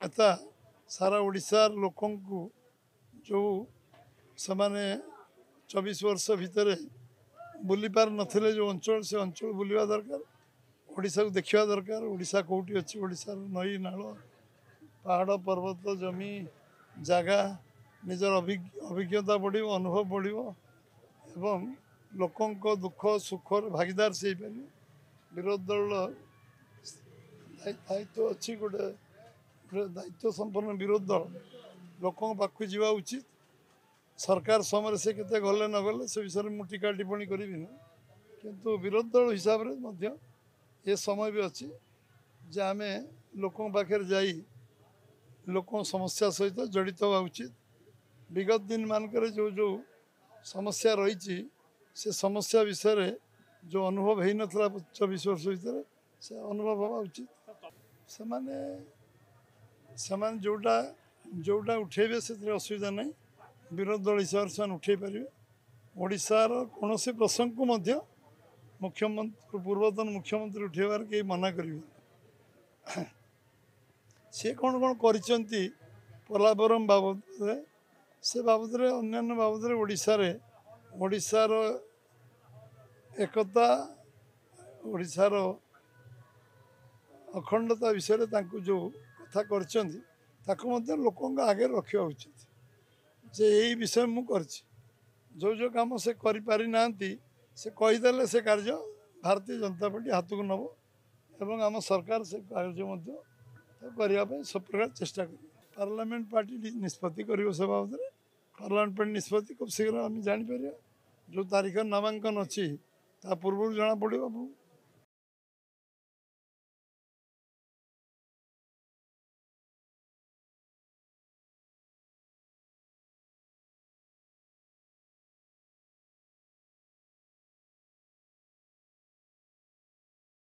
नेता सारा ओडिशार लोकों को जो समाने 24 वर्ष भितर बुली पार नथिले जो अंचल से अंचल बुलवा दरकार ओडिशा को देखा दरकार ओडिशा कोठी अच्छी ओडिशार नई नाल पहाड़ पर्वत जमी जगह निजर अभिज्ञता बढ़ अनुभव बढ़ एवं लोकों दुख सुख भागीदार से विरोध दल दायित्व अच्छी गोटे दायित्व संपन्न विरोध दल लोकों पाखु जावा उचित सरकार समय से केते गले न गले से विषय में टीका टिप्पणी करी किंतु विरोध दल हिसाब से ये समय भी अच्छी जे आम लोकों पाखे जाई लोकों समस्या सहित जड़ित हवा उचित विगत दिन मानक जो जो समस्या रही से समस्या विषय जो अनुभव हो नाला 24 वर्ष भितर से अनुभव हवा उचित से जोटा जोटा उठेबे से असुविधा नहीं विरोध दल हिसाब से उठे पारे ओडिशार कौन से प्रसंग को मध्य मुख्यमंत्री पूर्वतन मुख्यमंत्री उठेबार कहीं मना करेंगे सी कौन कौन करिसेंती पोलावरम बाबद से बाबद अन्य बाबद ओडिशार एकता ओडिशार अखंडता विषय जो कथा कर लोकों आगे रखा उचित जे यही विषय मु कर जो जो काम से करि पारि नांती से कहीदेले से कार्य भारतीय जनता पार्टी हाथ को नब एवं आम सरकार से कार्य करने सब प्रकार चेष्टा कर पार्लियामेंट पार्टी निष्पत्ति कर से बाबद पार्लियामेंट पार्टी निष्पत्ति खूब शीघ्र आम जापर जो तारीख नामांकन अच्छी ता पूर्व जना पड़ो।